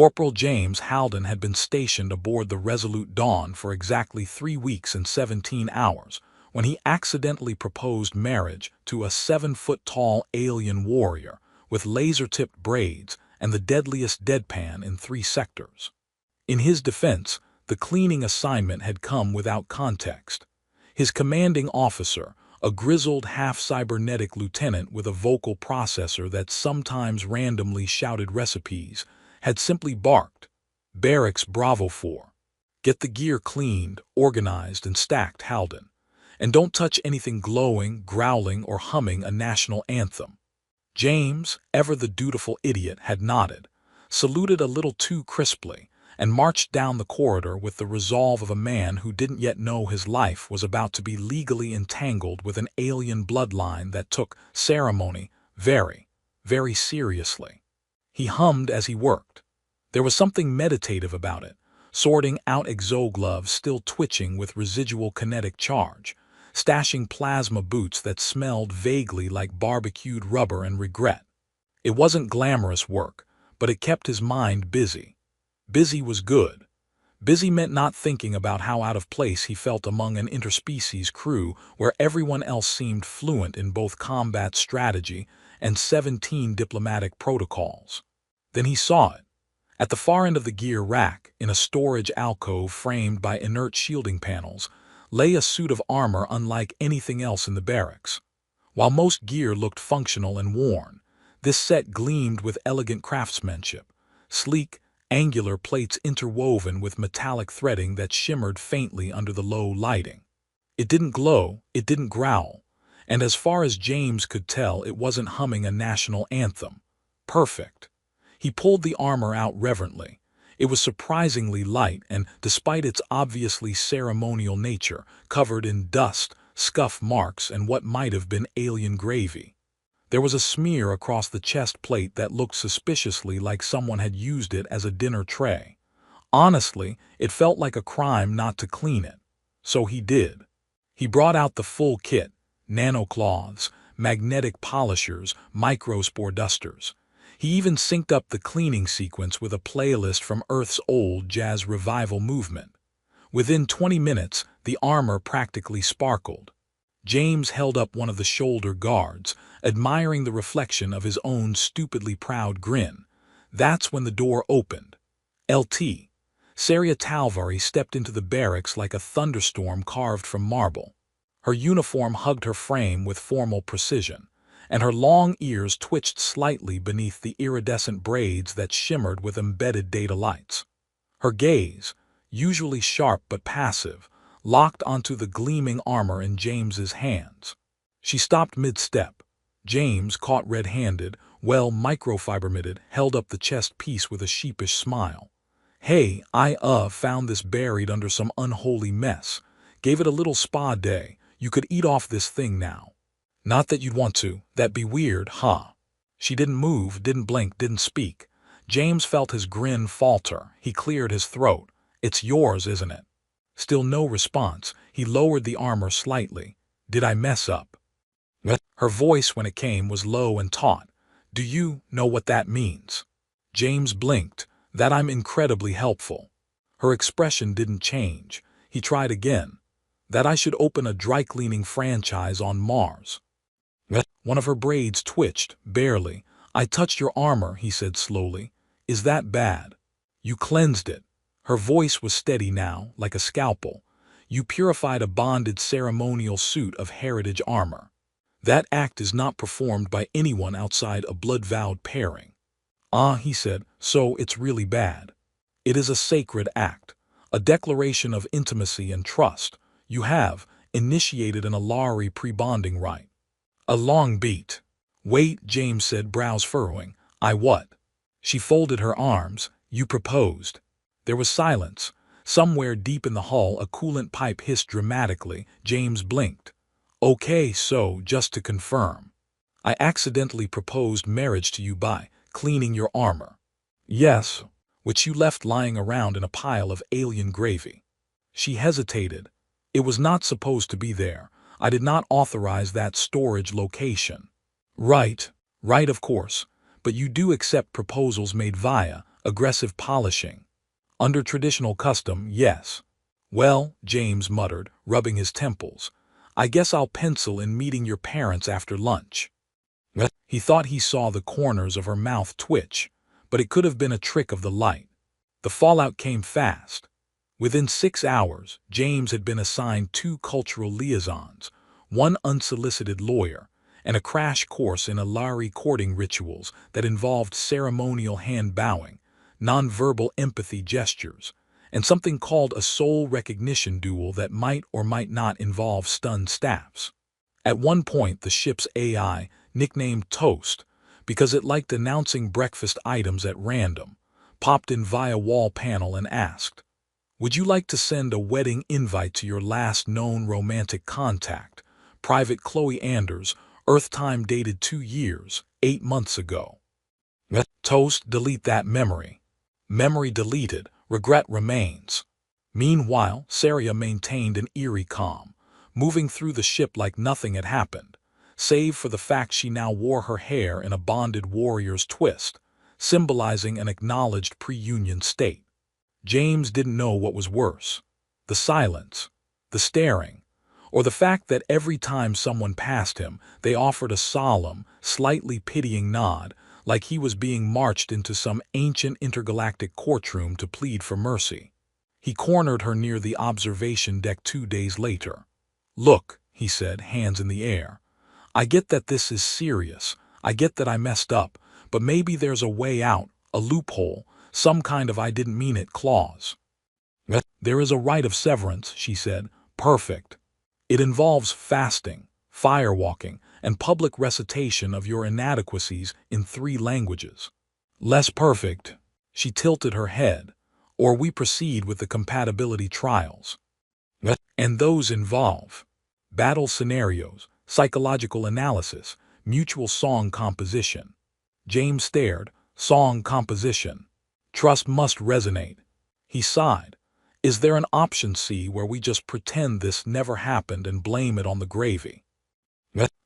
Corporal James Haldon had been stationed aboard the Resolute Dawn for exactly 3 weeks and 17 hours when he accidentally proposed marriage to a 7-foot-tall alien warrior with laser-tipped braids and the deadliest deadpan in 3 sectors. In his defense, the cleaning assignment had come without context. His commanding officer, a grizzled half-cybernetic lieutenant with a vocal processor that sometimes randomly shouted recipes, had simply barked, "Barracks Bravo 4. Get the gear cleaned, organized, and stacked, Haldon. And don't touch anything glowing, growling, or humming a national anthem." James, ever the dutiful idiot, had nodded, saluted a little too crisply, and marched down the corridor with the resolve of a man who didn't yet know his life was about to be legally entangled with an alien bloodline that took ceremony very, very seriously. He hummed as he worked. There was something meditative about it, sorting out exogloves still twitching with residual kinetic charge, stashing plasma boots that smelled vaguely like barbecued rubber and regret. It wasn't glamorous work, but it kept his mind busy. Busy was good. Busy meant not thinking about how out of place he felt among an interspecies crew where everyone else seemed fluent in both combat strategy and 17 diplomatic protocols. Then he saw it. At the far end of the gear rack, in a storage alcove framed by inert shielding panels, lay a suit of armor unlike anything else in the barracks. While most gear looked functional and worn, this set gleamed with elegant craftsmanship, sleek, angular plates interwoven with metallic threading that shimmered faintly under the low lighting. It didn't glow, it didn't growl, and as far as James could tell, it wasn't humming a national anthem. Perfect. He pulled the armor out reverently. It was surprisingly light and, despite its obviously ceremonial nature, covered in dust, scuff marks, and what might have been alien gravy. There was a smear across the chest plate that looked suspiciously like someone had used it as a dinner tray. Honestly, it felt like a crime not to clean it. So he did. He brought out the full kit: nanocloths, magnetic polishers, microspore dusters. He even synced up the cleaning sequence with a playlist from Earth's old jazz revival movement. Within 20 minutes, the armor practically sparkled. James held up one of the shoulder guards, admiring the reflection of his own stupidly proud grin. That's when the door opened. Lt. Saria Talvari stepped into the barracks like a thunderstorm carved from marble. Her uniform hugged her frame with formal precision, and her long ears twitched slightly beneath the iridescent braids that shimmered with embedded data lights. Her gaze, usually sharp but passive, locked onto the gleaming armor in James's hands. She stopped mid-step. James, caught red-handed, microfibermitted, held up the chest piece with a sheepish smile. "Hey, I found this buried under some unholy mess. Gave it a little spa day. You could eat off this thing now. Not that you'd want to. That'd be weird, huh?" She didn't move, didn't blink, didn't speak. James felt his grin falter. He cleared his throat. "It's yours, isn't it?" Still no response. He lowered the armor slightly. "Did I mess up?" Her voice, when it came, was low and taut. "Do you know what that means?" James blinked. "That I'm incredibly helpful." Her expression didn't change. He tried again. "That I should open a dry-cleaning franchise on Mars." One of her braids twitched, barely. "I touched your armor," he said slowly. "Is that bad?" "You cleansed it." Her voice was steady now, like a scalpel. "You purified a bonded ceremonial suit of heritage armor. That act is not performed by anyone outside a blood-vowed pairing." "Ah," he said, "so it's really bad." "It is a sacred act, a declaration of intimacy and trust. You have initiated an Alari pre-bonding rite." A long beat. "Wait," James said, brows furrowing. "I what?" She folded her arms. "You proposed." There was silence. Somewhere deep in the hull, a coolant pipe hissed dramatically. James blinked. "Okay, so, just to confirm. I accidentally proposed marriage to you by cleaning your armor." "Yes." "Which you left lying around in a pile of alien gravy." She hesitated. "It was not supposed to be there. I did not authorize that storage location." Right, of course. But you do accept proposals made via aggressive polishing. Under traditional custom, yes. Well, James muttered, rubbing his temples, I guess I'll pencil in meeting your parents after lunch. He thought he saw the corners of her mouth twitch, but it could have been a trick of the light. The fallout came fast. Within 6 hours, James had been assigned 2 cultural liaisons, 1 unsolicited lawyer, and a crash course in Alari courting rituals that involved ceremonial hand-bowing, nonverbal empathy gestures, and something called a soul recognition duel that might or might not involve stunned staffs. At one point, the ship's AI, nicknamed Toast, because it liked announcing breakfast items at random, popped in via wall panel and asked, would you like to send a wedding invite to your last known romantic contact, Private Chloe Anders, Earth time dated 2 years, 8 months ago? Toast, delete that memory. Memory deleted, regret remains. Meanwhile, Saria maintained an eerie calm, moving through the ship like nothing had happened, save for the fact she now wore her hair in a bonded warrior's twist, symbolizing an acknowledged pre-union state. James didn't know what was worse, the silence, the staring, or the fact that every time someone passed him, they offered a solemn, slightly pitying nod, like he was being marched into some ancient intergalactic courtroom to plead for mercy. He cornered her near the observation deck 2 days later. Look, he said, hands in the air. I get that this is serious. I get that I messed up, but maybe there's a way out, a loophole, some kind of I didn't mean it clause. There is a rite of severance, she said. Perfect. It involves fasting, firewalking, and public recitation of your inadequacies in 3 languages. Less perfect. She tilted her head. Or we proceed with the compatibility trials. And those involve battle scenarios, psychological analysis, mutual song composition. James stared. Song composition. Trust must resonate. He sighed. Is there an option C where we just pretend this never happened and blame it on the gravy?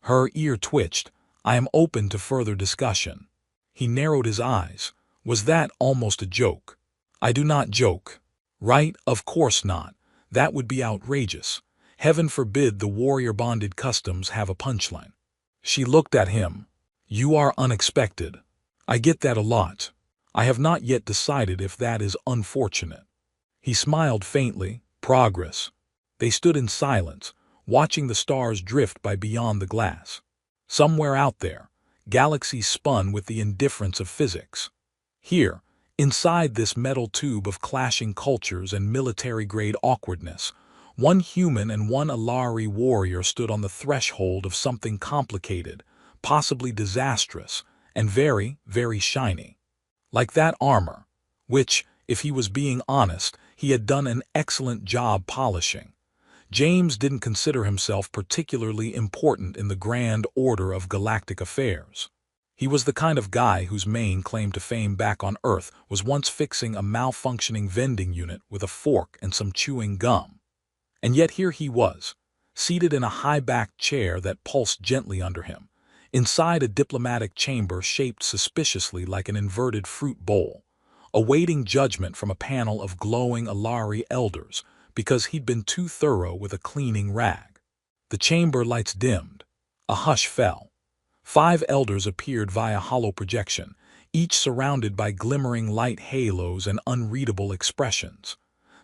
Her ear twitched. I am open to further discussion. He narrowed his eyes. Was that almost a joke? I do not joke. Right? Of course not. That would be outrageous. Heaven forbid the warrior-bonded customs have a punchline. She looked at him. You are unexpected. I get that a lot. I have not yet decided if that is unfortunate. He smiled faintly. Progress. They stood in silence, watching the stars drift by beyond the glass. Somewhere out there, galaxies spun with the indifference of physics. Here, inside this metal tube of clashing cultures and military-grade awkwardness, one human and one Alari warrior stood on the threshold of something complicated, possibly disastrous, and very, very shiny. Like that armor, which, if he was being honest, he had done an excellent job polishing. James didn't consider himself particularly important in the grand order of galactic affairs. He was the kind of guy whose main claim to fame back on Earth was once fixing a malfunctioning vending unit with a fork and some chewing gum. And yet here he was, seated in a high-backed chair that pulsed gently under him, inside a diplomatic chamber shaped suspiciously like an inverted fruit bowl, awaiting judgment from a panel of glowing Alari elders because he'd been too thorough with a cleaning rag. The chamber lights dimmed. A hush fell. 5 elders appeared via hollow projection, each surrounded by glimmering light halos and unreadable expressions.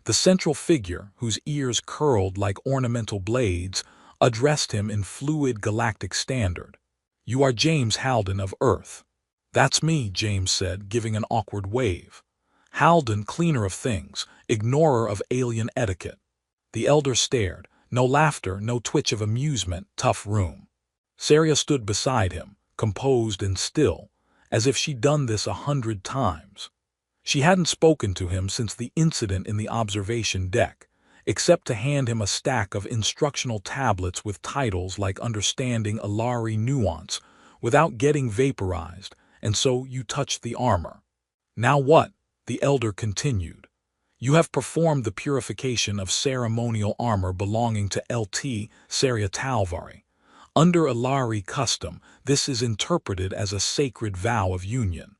The central figure, whose ears curled like ornamental blades, addressed him in fluid galactic standard. You are James Halden of Earth. That's me, James said, giving an awkward wave. Halden, cleaner of things, ignorer of alien etiquette. The elder stared. No laughter, no twitch of amusement, tough room. Saria stood beside him, composed and still, as if she'd done this 100 times. She hadn't spoken to him since the incident in the observation deck, except to hand him a stack of instructional tablets with titles like Understanding Alari Nuance, without getting vaporized, and so you touched the armor. Now what? The elder continued. You have performed the purification of ceremonial armor belonging to Lt. Saria Talvari. Under Alari custom, this is interpreted as a sacred vow of union.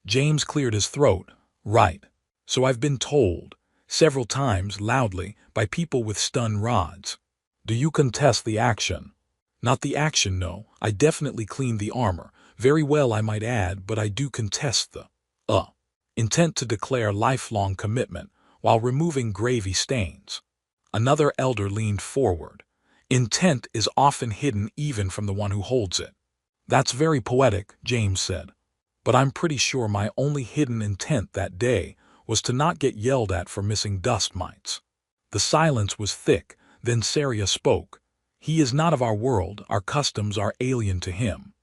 James cleared his throat. Right. So I've been told, several times loudly, by people with stun rods. Do you contest the action? Not the action, no. I definitely cleaned the armor. Very well, I might add, but I do contest the intent to declare lifelong commitment while removing gravy stains. Another elder leaned forward. Intent is often hidden even from the one who holds it. That's very poetic, James said. But I'm pretty sure my only hidden intent that day was to not get yelled at for missing dust mites. The silence was thick, then Saria spoke. He is not of our world, our customs are alien to him.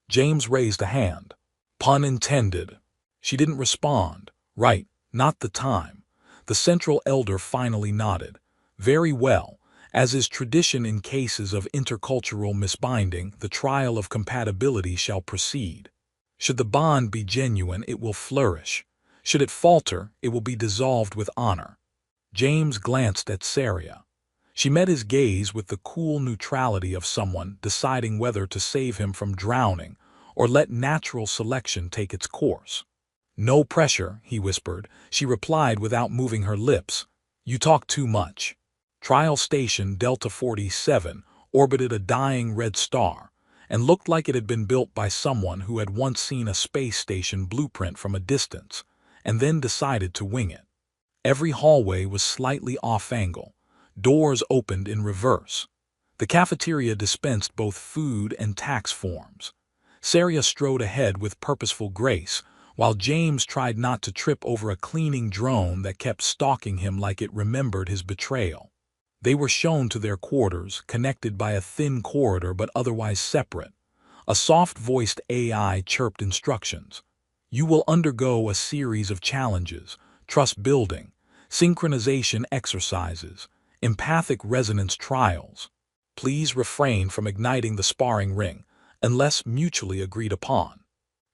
James raised a hand. Pun intended. She didn't respond. Right, not the time. The central elder finally nodded. Very well. As is tradition in cases of intercultural misbinding, the trial of compatibility shall proceed. Should the bond be genuine, it will flourish. Should it falter, it will be dissolved with honor. James glanced at Saria. She met his gaze with the cool neutrality of someone deciding whether to save him from drowning or let natural selection take its course. No pressure, he whispered. She replied without moving her lips. You talk too much. Trial Station Delta 47 orbited a dying red star and looked like it had been built by someone who had once seen a space station blueprint from a distance and then decided to wing it. Every hallway was slightly off-angle. Doors opened in reverse. The cafeteria dispensed both food and tax forms. Saria strode ahead with purposeful grace, while James tried not to trip over a cleaning drone that kept stalking him like it remembered his betrayal. They were shown to their quarters, connected by a thin corridor but otherwise separate. A soft-voiced AI chirped instructions. You will undergo a series of challenges, trust building, synchronization exercises, empathic resonance trials. Please refrain from igniting the sparring ring, unless mutually agreed upon.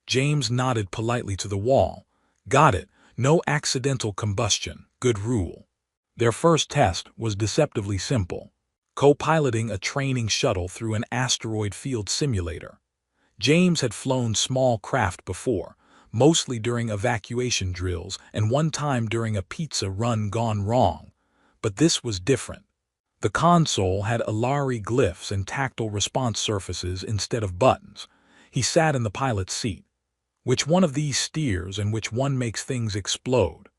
James nodded politely to the wall. Got it. No accidental combustion. Good rule. Their first test was deceptively simple. Co-piloting a training shuttle through an asteroid field simulator. James had flown small craft before, mostly during evacuation drills and one time during a pizza run gone wrong. But this was different. The console had Alari glyphs and tactile response surfaces instead of buttons. He sat in the pilot's seat. Which one of these steers and which one makes things explode?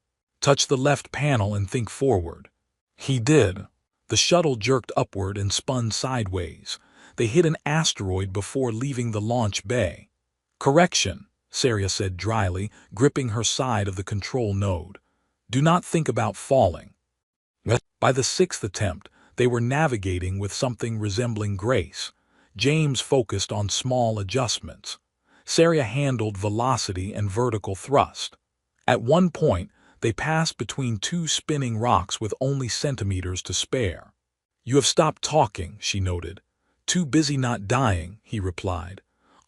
Touch the left panel and think forward. He did. The shuttle jerked upward and spun sideways. They hit an asteroid before leaving the launch bay. Correction, Saria said dryly, gripping her side of the control node. Do not think about falling. By the sixth attempt, they were navigating with something resembling grace. James focused on small adjustments. Saria handled velocity and vertical thrust. At one point, they passed between two spinning rocks with only centimeters to spare. You have stopped talking, she noted. Too busy not dying, he replied.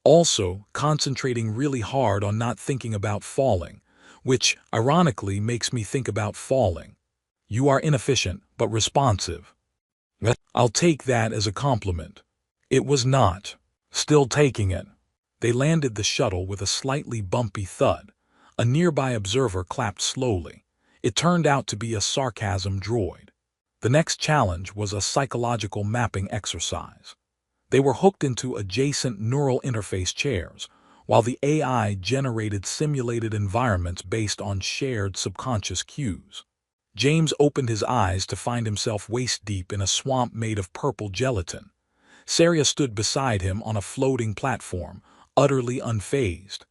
Also, concentrating really hard on not thinking about falling, which, ironically, makes me think about falling. You are inefficient, but responsive. I'll take that as a compliment. It was not. Still taking it. They landed the shuttle with a slightly bumpy thud. A nearby observer clapped slowly. It turned out to be a sarcasm droid. The next challenge was a psychological mapping exercise. They were hooked into adjacent neural interface chairs, while the AI generated simulated environments based on shared subconscious cues. James opened his eyes to find himself waist-deep in a swamp made of purple gelatin. Saria stood beside him on a floating platform, utterly unfazed.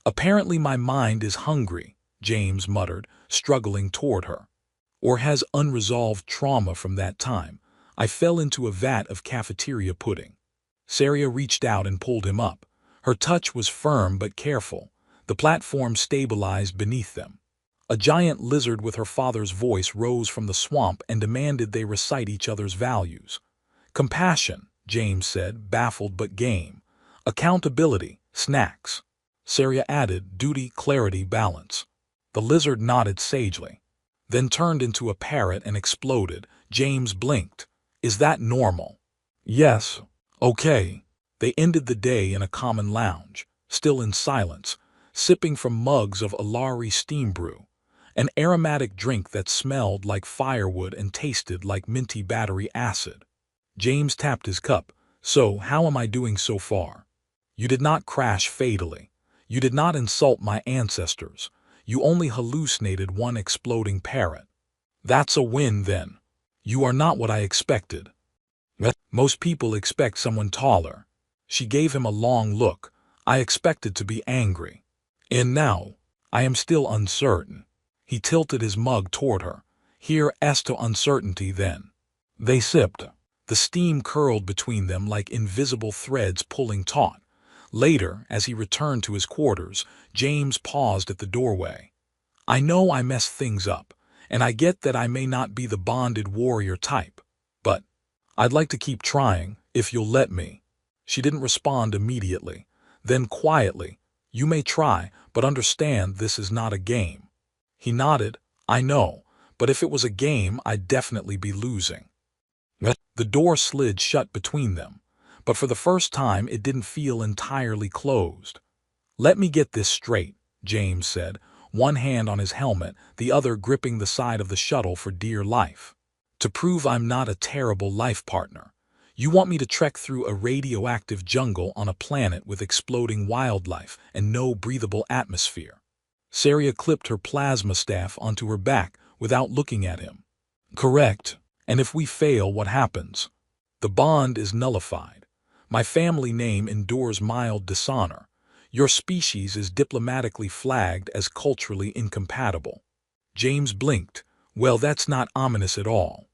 Apparently my mind is hungry, James muttered, struggling toward her. Or has unresolved trauma from that time. I fell into a vat of cafeteria pudding. Saria reached out and pulled him up. Her touch was firm but careful. The platform stabilized beneath them. A giant lizard with her father's voice rose from the swamp and demanded they recite each other's values. Compassion, James said, baffled but game. Accountability, snacks. Saria added, duty, clarity, balance. The lizard nodded sagely, then turned into a parrot and exploded. James blinked. Is that normal? Yes. Okay. They ended the day in a common lounge, still in silence, sipping from mugs of Alari steam brew. An aromatic drink that smelled like firewood and tasted like minty battery acid. James tapped his cup. So, how am I doing so far? You did not crash fatally. You did not insult my ancestors. You only hallucinated one exploding parrot. That's a win, then. You are not what I expected. Most people expect someone taller. She gave him a long look. I expected to be angry. And now, I am still uncertain. He tilted his mug toward her. Here, as to uncertainty, then. They sipped. The steam curled between them like invisible threads pulling taut. Later, as he returned to his quarters, James paused at the doorway. I know I messed things up, and I get that I may not be the bonded warrior type, but I'd like to keep trying, if you'll let me. She didn't respond immediately. Then quietly, you may try, but understand this is not a game. He nodded. I know, but if it was a game, I'd definitely be losing. The door slid shut between them, but for the first time it didn't feel entirely closed. Let me get this straight, James said, one hand on his helmet, the other gripping the side of the shuttle for dear life. To prove I'm not a terrible life partner, you want me to trek through a radioactive jungle on a planet with exploding wildlife and no breathable atmosphere. Saria clipped her plasma staff onto her back without looking at him. Correct. And if we fail, what happens? The bond is nullified. My family name endures mild dishonor. Your species is diplomatically flagged as culturally incompatible. James blinked. Well, that's not ominous at all.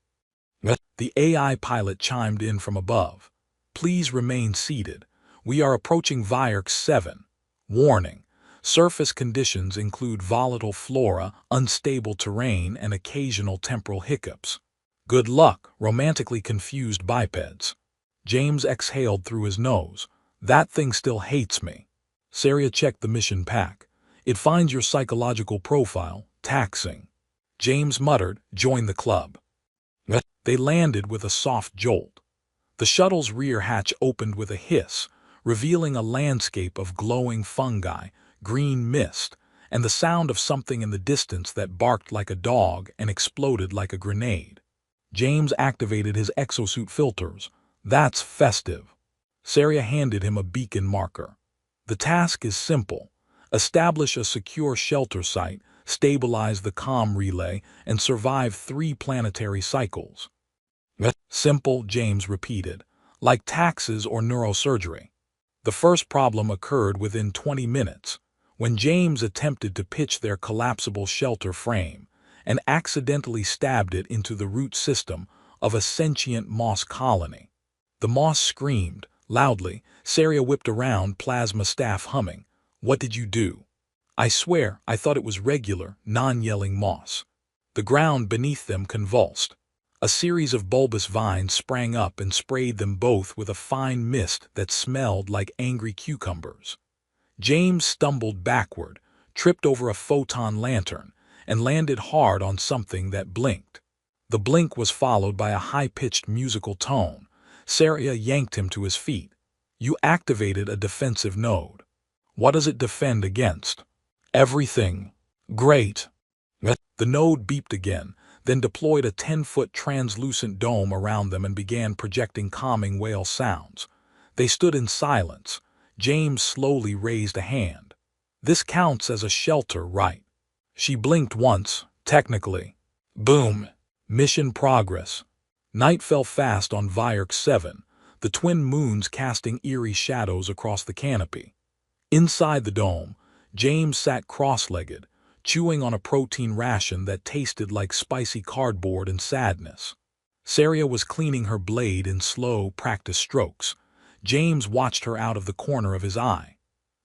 The AI pilot chimed in from above. Please remain seated. We are approaching Virx 7. Warning. Surface conditions include volatile flora, unstable terrain, and occasional temporal hiccups. Good luck, romantically confused bipeds. James exhaled through his nose. That thing still hates me. Saria checked the mission pack. It finds your psychological profile taxing. James muttered, join the club. They landed with a soft jolt. The shuttle's rear hatch opened with a hiss, revealing a landscape of glowing fungi, green mist, and the sound of something in the distance that barked like a dog and exploded like a grenade. James activated his exosuit filters. That's festive. Saria handed him a beacon marker. The task is simple. Establish a secure shelter site, stabilize the comm relay, and survive 3 planetary cycles. Simple, James repeated, like taxes or neurosurgery. The first problem occurred within 20 minutes, when James attempted to pitch their collapsible shelter frame and accidentally stabbed it into the root system of a sentient moss colony. The moss screamed loudly. Saria whipped around, plasma staff humming. What did you do? I swear, I thought it was regular, non-yelling moss. The ground beneath them convulsed. A series of bulbous vines sprang up and sprayed them both with a fine mist that smelled like angry cucumbers. James stumbled backward, tripped over a photon lantern, and landed hard on something that blinked. The blink was followed by a high-pitched musical tone. Saria yanked him to his feet. You activated a defensive node. What does it defend against? Everything. Great. The node beeped again, then deployed a 10-foot translucent dome around them and began projecting calming whale sounds. They stood in silence. James slowly raised a hand. This counts as a shelter, right? She blinked once, technically. Boom. Mission progress. Night fell fast on Virx 7, the twin moons casting eerie shadows across the canopy. Inside the dome, James sat cross-legged, chewing on a protein ration that tasted like spicy cardboard and sadness. Saria was cleaning her blade in slow, practiced strokes. James watched her out of the corner of his eye.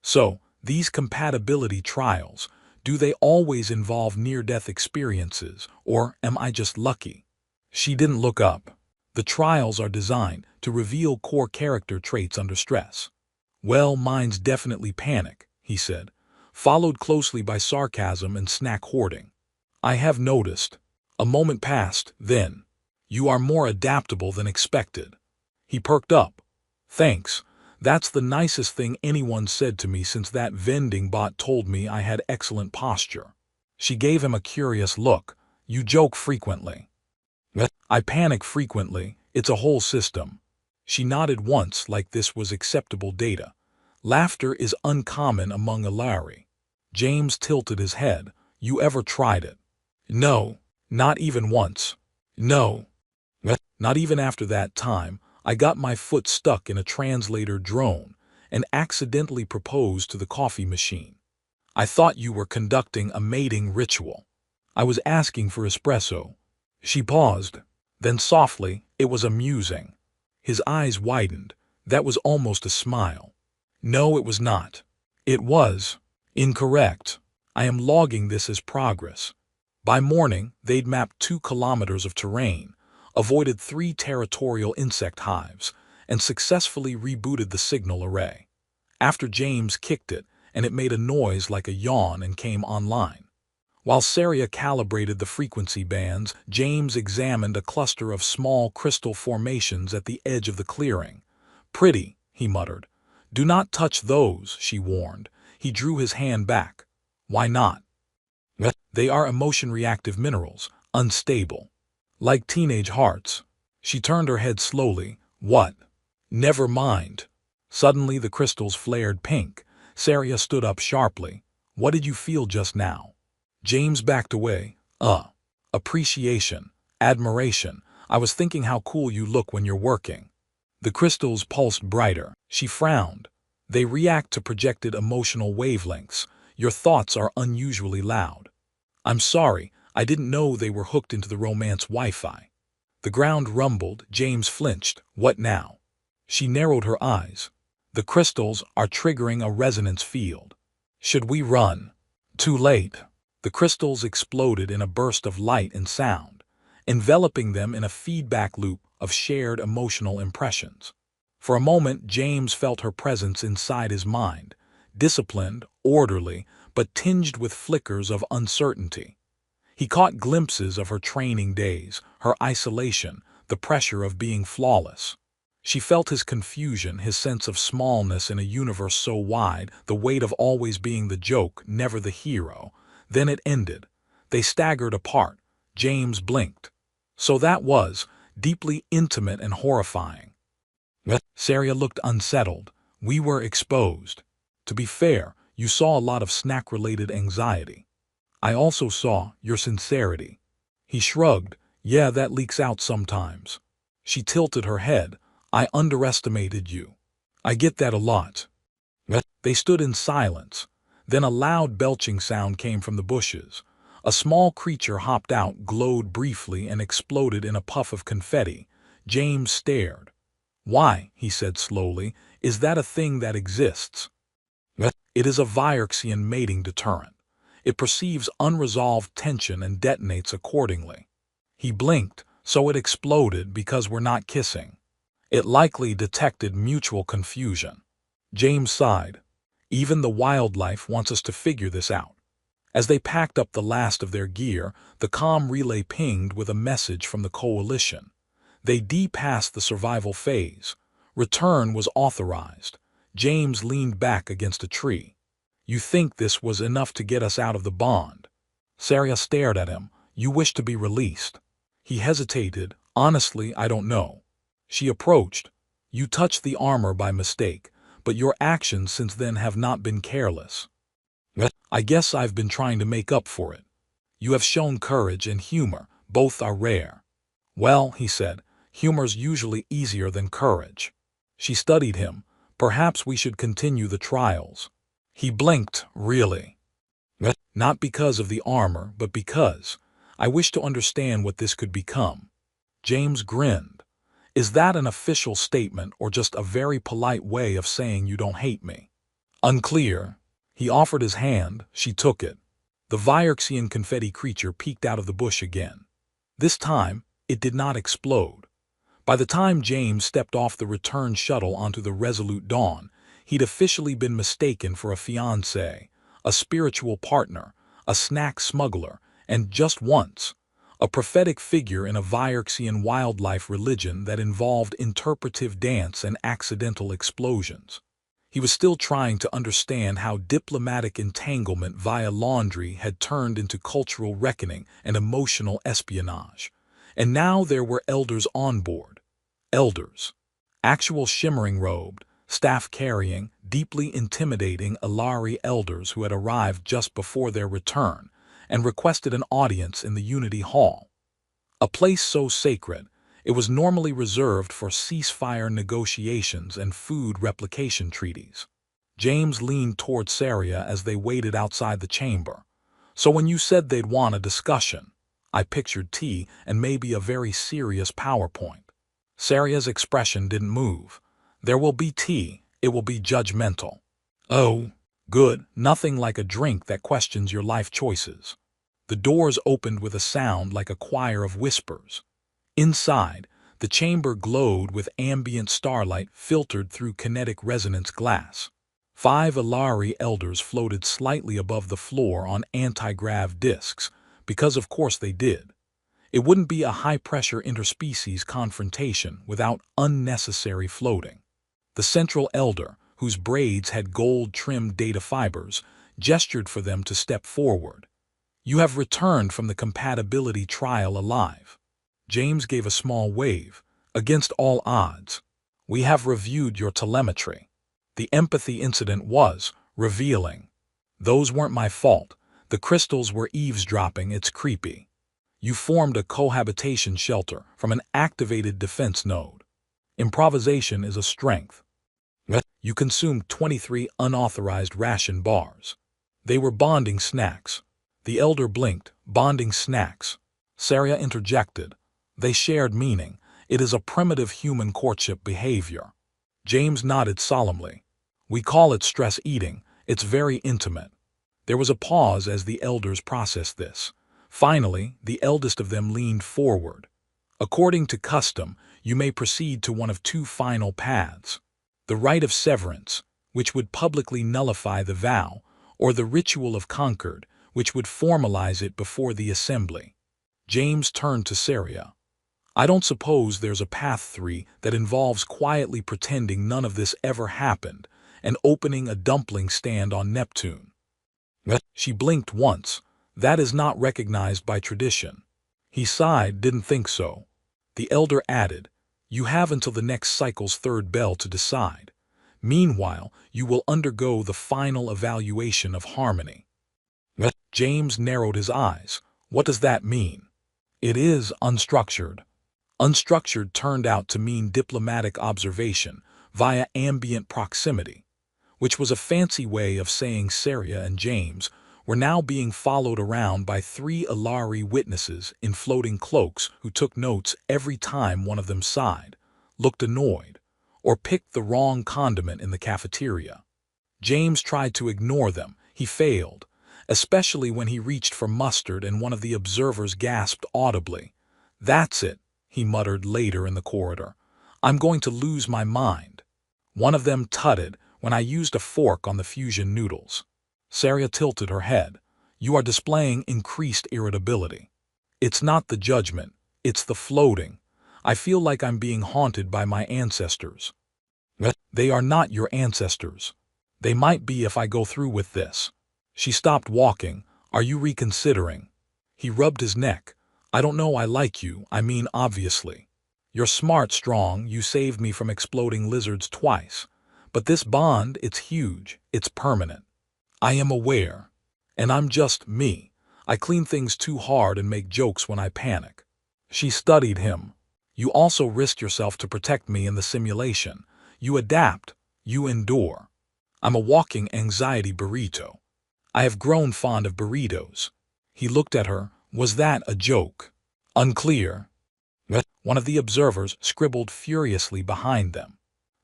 So, these compatibility trials, do they always involve near-death experiences, or am I just lucky? She didn't look up. The trials are designed to reveal core character traits under stress. Well, mine's definitely panic, he said, followed closely by sarcasm and snack hoarding. I have noticed. A moment passed, then. You are more adaptable than expected. He perked up. Thanks. That's the nicest thing anyone said to me since that vending bot told me I had excellent posture. She gave him a curious look. You joke frequently. I panic frequently. It's a whole system. She nodded once like this was acceptable data. Laughter is uncommon among Ilari. James tilted his head. You ever tried it? No, not even once. No. Not even after that time, I got my foot stuck in a translator drone and accidentally proposed to the coffee machine. I thought you were conducting a mating ritual. I was asking for espresso. She paused. Then softly, it was amusing. His eyes widened. That was almost a smile. No, it was not. It was. Incorrect. I am logging this as progress. By morning, they'd mapped 2 kilometers of terrain, avoided 3 territorial insect hives, and successfully rebooted the signal array. After James kicked it, and it made a noise like a yawn and came online. While Saria calibrated the frequency bands, James examined a cluster of small crystal formations at the edge of the clearing. Pretty, he muttered. Do not touch those, she warned. He drew his hand back. Why not? They are emotion-reactive minerals, unstable. Like teenage hearts. She turned her head slowly. What? Never mind. Suddenly the crystals flared pink. Saria stood up sharply. What did you feel just now? James backed away. Appreciation. Admiration. I was thinking how cool you look when you're working. The crystals pulsed brighter. She frowned. They react to projected emotional wavelengths. Your thoughts are unusually loud. I'm sorry, I didn't know they were hooked into the romance Wi-Fi. The ground rumbled. James flinched. What now? She narrowed her eyes. The crystals are triggering a resonance field. Should we run? Too late. The crystals exploded in a burst of light and sound, enveloping them in a feedback loop of shared emotional impressions. For a moment, James felt her presence inside his mind, disciplined, orderly, but tinged with flickers of uncertainty. He caught glimpses of her training days, her isolation, the pressure of being flawless. She felt his confusion, his sense of smallness in a universe so wide, the weight of always being the joke, never the hero. Then it ended. They staggered apart. James blinked. So that was deeply intimate and horrifying. Saria looked unsettled. We were exposed. To be fair, you saw a lot of snack-related anxiety. I also saw your sincerity. He shrugged. Yeah, that leaks out sometimes. She tilted her head. I underestimated you. I get that a lot. They stood in silence. Then a loud belching sound came from the bushes. A small creature hopped out, glowed briefly, and exploded in a puff of confetti. James stared. Why, he said slowly, is that a thing that exists? It is a Virexian mating deterrent. It perceives unresolved tension and detonates accordingly. He blinked, so it exploded because we're not kissing. It likely detected mutual confusion. James sighed. Even the wildlife wants us to figure this out. As they packed up the last of their gear, the comm relay pinged with a message from the coalition. They passed the survival phase. Return was authorized. James leaned back against a tree. You think this was enough to get us out of the bond? Saria stared at him. You wish to be released. He hesitated. Honestly, I don't know. She approached. You touched the armor by mistake, but your actions since then have not been careless. I guess I've been trying to make up for it. You have shown courage and humor. Both are rare. Well, he said, humor's usually easier than courage. She studied him. Perhaps we should continue the trials. He blinked. Really? Not because of the armor, but because I wish to understand what this could become. James grinned. Is that an official statement or just a very polite way of saying you don't hate me? Unclear. He offered his hand. She took it. The Virexian confetti creature peeked out of the bush again. This time, it did not explode. By the time James stepped off the return shuttle onto the Resolute Dawn, he'd officially been mistaken for a fiancé, a spiritual partner, a snack smuggler, and just once, a prophetic figure in a Virexian wildlife religion that involved interpretive dance and accidental explosions. He was still trying to understand how diplomatic entanglement via laundry had turned into cultural reckoning and emotional espionage. And now there were elders on board. Elders. Actual shimmering-robed, staff-carrying, deeply intimidating Alari elders who had arrived just before their return and requested an audience in the Unity Hall. A place so sacred, it was normally reserved for ceasefire negotiations and food replication treaties. James leaned toward Saria as they waited outside the chamber. So when you said they'd want a discussion, I pictured tea and maybe a very serious PowerPoint. Saria's expression didn't move. There will be tea, it will be judgmental. Oh, good, nothing like a drink that questions your life choices. The doors opened with a sound like a choir of whispers. Inside, the chamber glowed with ambient starlight filtered through kinetic resonance glass. 5 Alari elders floated slightly above the floor on anti-grav discs, because of course they did. It wouldn't be a high-pressure interspecies confrontation without unnecessary floating. The central elder, whose braids had gold-trimmed data fibers, gestured for them to step forward. You have returned from the compatibility trial alive. James gave a small wave. Against all odds. We have reviewed your telemetry. The empathy incident was revealing. Those weren't my fault. The crystals were eavesdropping, it's creepy. You formed a cohabitation shelter from an activated defense node. Improvisation is a strength. You consumed 23 unauthorized ration bars. They were bonding snacks. The elder blinked. Bonding snacks. Saria interjected. They shared meaning. It is a primitive human courtship behavior. James nodded solemnly. We call it stress eating. It's very intimate. There was a pause as the elders processed this. Finally, the eldest of them leaned forward. According to custom, you may proceed to one of 2 final paths. The rite of severance, which would publicly nullify the vow, or the ritual of Concord, which would formalize it before the assembly. James turned to Saria. I don't suppose there's a path 3 that involves quietly pretending none of this ever happened and opening a dumpling stand on Neptune. She blinked once. That is not recognized by tradition. He sighed, didn't think so. The elder added, you have until the next cycle's 3rd bell to decide. Meanwhile, you will undergo the final evaluation of harmony. James narrowed his eyes. What does that mean? It is unstructured. Unstructured turned out to mean diplomatic observation via ambient proximity, which was a fancy way of saying Saria and James were now being followed around by 3 Alari witnesses in floating cloaks who took notes every time one of them sighed, looked annoyed, or picked the wrong condiment in the cafeteria. James tried to ignore them. He failed, especially when he reached for mustard and one of the observers gasped audibly. That's it, he muttered later in the corridor. I'm going to lose my mind. One of them tutted when I used a fork on the fusion noodles. Saria tilted her head. You are displaying increased irritability. It's not the judgment, it's the floating. I feel like I'm being haunted by my ancestors. They are not your ancestors. They might be if I go through with this. She stopped walking. Are you reconsidering? He rubbed his neck. I don't know I like you, I mean obviously. You're smart, strong, you saved me from exploding lizards twice. But this bond, it's huge, it's permanent. I am aware. And I'm just me. I clean things too hard and make jokes when I panic. She studied him. You also risk yourself to protect me in the simulation. You adapt. You endure. I'm a walking anxiety burrito. I have grown fond of burritos. He looked at her. Was that a joke? Unclear. One of the observers scribbled furiously behind them.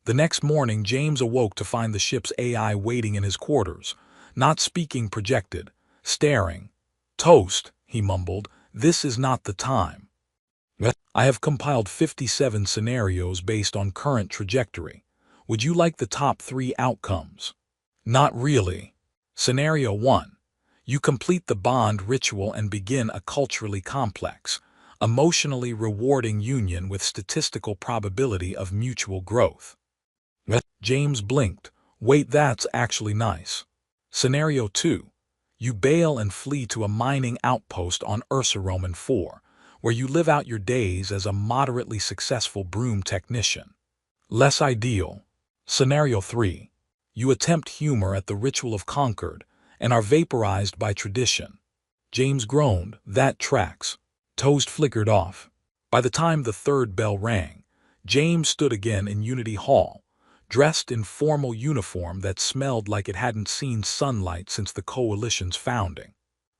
The next morning, James awoke to find the ship's AI waiting in his quarters, not speaking, projected, staring. Toast, he mumbled, this is not the time. I have compiled 57 scenarios based on current trajectory. Would you like the top 3 outcomes? Not really. Scenario 1. You complete the bond ritual and begin a culturally complex, emotionally rewarding union with statistical probability of mutual growth. James blinked. Wait, that's actually nice. Scenario 2. You bail and flee to a mining outpost on Ursaroman 4, where you live out your days as a moderately successful broom technician. Less ideal. Scenario 3. You attempt humor at the Ritual of Concord and are vaporized by tradition. James groaned. That tracks. Toast flickered off. By the time the third bell rang, James stood again in Unity Hall, dressed in formal uniform that smelled like it hadn't seen sunlight since the Coalition's founding.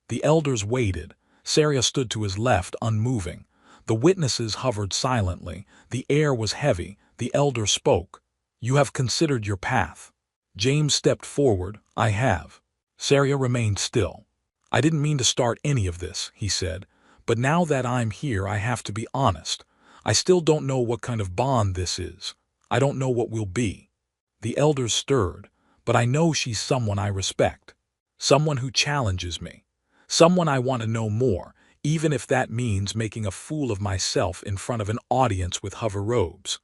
The elders waited. Saria stood to his left, unmoving. The witnesses hovered silently. The air was heavy. The elder spoke. You have considered your path. James stepped forward. I have. Saria remained still. I didn't mean to start any of this, he said, but now that I'm here I have to be honest. I still don't know what kind of bond this is. I don't know what we'll be. The elders stirred, but I know she's someone I respect. Someone who challenges me. Someone I want to know more, even if that means making a fool of myself in front of an audience with hover robes.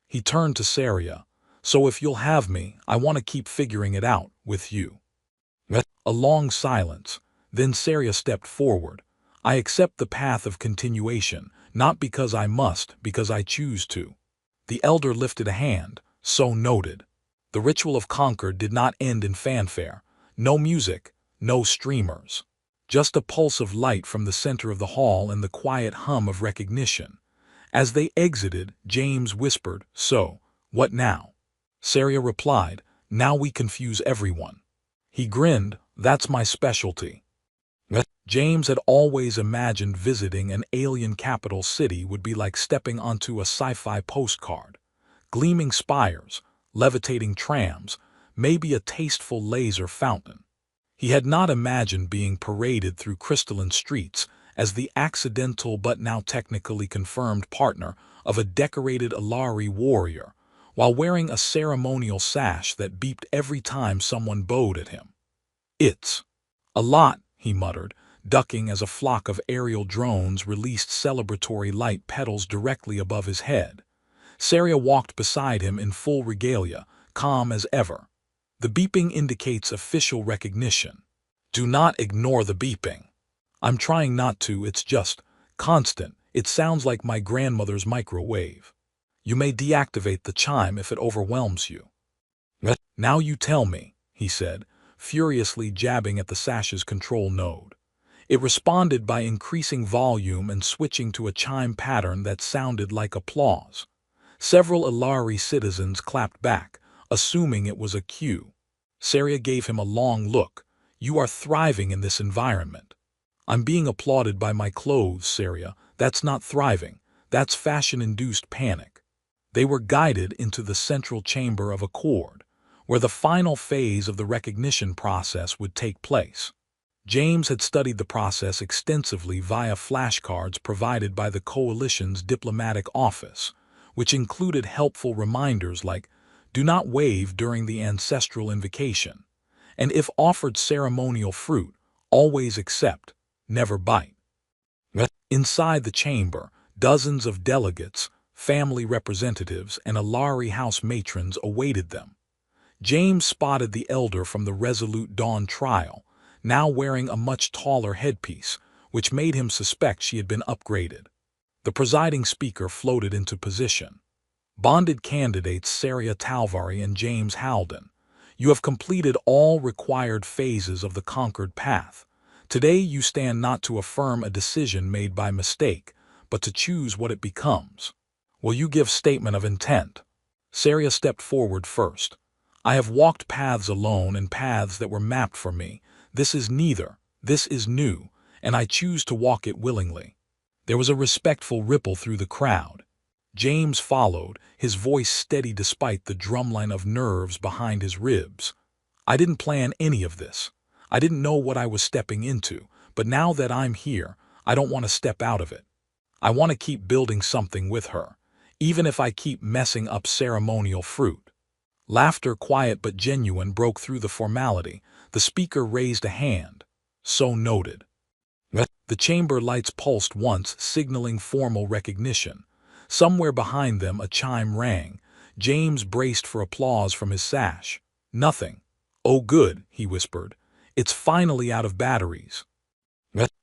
He turned to Saria. So if you'll have me, I want to keep figuring it out with you. A long silence. Then Saria stepped forward. I accept the path of continuation, not because I must, because I choose to. The elder lifted a hand. So noted. The Ritual of Concord did not end in fanfare. No music, no streamers. Just a pulse of light from the center of the hall and the quiet hum of recognition. As they exited, James whispered, So, what now? Saria replied, Now we confuse everyone. He grinned, That's my specialty. James had always imagined visiting an alien capital city would be like stepping onto a sci-fi postcard. Gleaming spires, levitating trams, maybe a tasteful laser fountain. He had not imagined being paraded through crystalline streets as the accidental but now technically confirmed partner of a decorated Alari warrior, while wearing a ceremonial sash that beeped every time someone bowed at him. It's a lot, he muttered, ducking as a flock of aerial drones released celebratory light petals directly above his head. Saria walked beside him in full regalia, calm as ever. The beeping indicates official recognition. Do not ignore the beeping. I'm trying not to, it's just constant. It sounds like my grandmother's microwave. You may deactivate the chime if it overwhelms you. Now you tell me, he said, furiously jabbing at the sash's control node. It responded by increasing volume and switching to a chime pattern that sounded like applause. Several Alari citizens clapped back, assuming it was a cue. Saria gave him a long look. You are thriving in this environment. I'm being applauded by my clothes, Saria. That's not thriving. That's fashion-induced panic. They were guided into the central chamber of Accord, where the final phase of the recognition process would take place. James had studied the process extensively via flashcards provided by the Coalition's diplomatic office, which included helpful reminders like, do not wave during the ancestral invocation, and if offered ceremonial fruit, always accept, never bite. Inside the chamber, dozens of delegates, family representatives, and Alari house matrons awaited them. James spotted the elder from the Resolute Dawn trial, now wearing a much taller headpiece, which made him suspect she had been upgraded. The presiding speaker floated into position. Bonded candidates Saria Talvari and James Halden, you have completed all required phases of the Concord path. Today you stand not to affirm a decision made by mistake, but to choose what it becomes. Will you give statement of intent? Saria stepped forward first. I have walked paths alone and paths that were mapped for me. This is neither. This is new, and I choose to walk it willingly. There was a respectful ripple through the crowd. James followed, his voice steady despite the drumline of nerves behind his ribs. I didn't plan any of this. I didn't know what I was stepping into, but now that I'm here, I don't want to step out of it. I want to keep building something with her, even if I keep messing up ceremonial fruit. Laughter, quiet but genuine, broke through the formality. The speaker raised a hand. So noted. The chamber lights pulsed once, signaling formal recognition. Somewhere behind them a chime rang. James braced for applause from his sash. Nothing. Oh good, he whispered. It's finally out of batteries.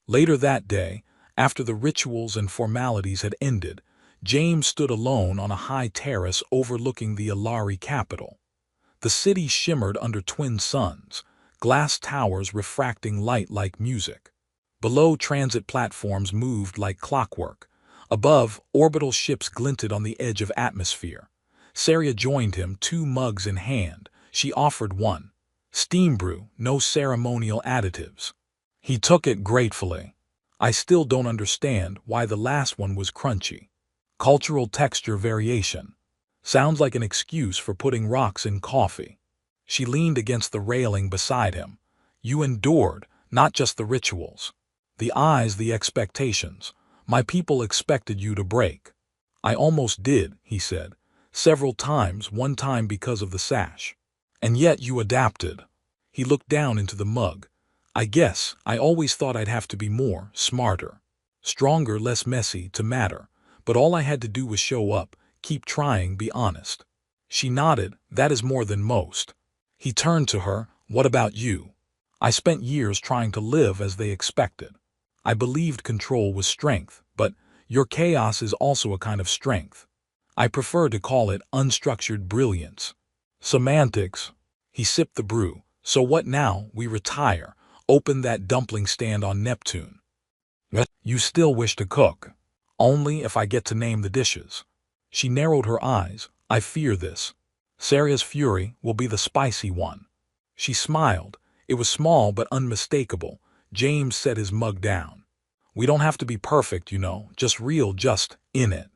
Later that day, after the rituals and formalities had ended, James stood alone on a high terrace overlooking the Alari capital. The city shimmered under twin suns, glass towers refracting light like music. Below, transit platforms moved like clockwork. Above, orbital ships glinted on the edge of atmosphere. Saria joined him, 2 mugs in hand. She offered one. Steam brew, no ceremonial additives. He took it gratefully. I still don't understand why the last one was crunchy. Cultural texture variation. Sounds like an excuse for putting rocks in coffee. She leaned against the railing beside him. You endured, not just the rituals. The eyes, the expectations. My people expected you to break. I almost did, he said. Several times, one time because of the sash. And yet you adapted. He looked down into the mug. I guess I always thought I'd have to be more, smarter, stronger, less messy to matter. But all I had to do was show up, keep trying, be honest. She nodded. That is more than most. He turned to her. What about you? I spent years trying to live as they expected. I believed control was strength, but your chaos is also a kind of strength. I prefer to call it unstructured brilliance. Semantics. He sipped the brew. So what now? We retire. Open that dumpling stand on Neptune. You still wish to cook. Only if I get to name the dishes. She narrowed her eyes. I fear this. Saria's fury will be the spicy one. She smiled. It was small but unmistakable. James set his mug down. We don't have to be perfect, you know, just real, just in it.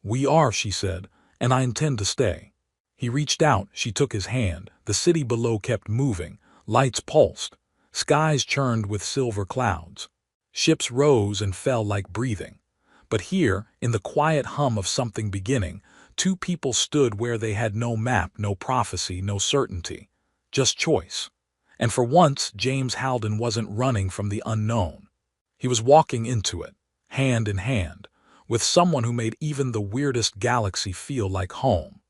We are, she said, and I intend to stay. He reached out. She took his hand. The city below kept moving. Lights pulsed. Skies churned with silver clouds. Ships rose and fell like breathing. But here, in the quiet hum of something beginning, 2 people stood where they had no map, no prophecy, no certainty. Just choice. And for once, James Halden wasn't running from the unknown. He was walking into it, hand in hand, with someone who made even the weirdest galaxy feel like home.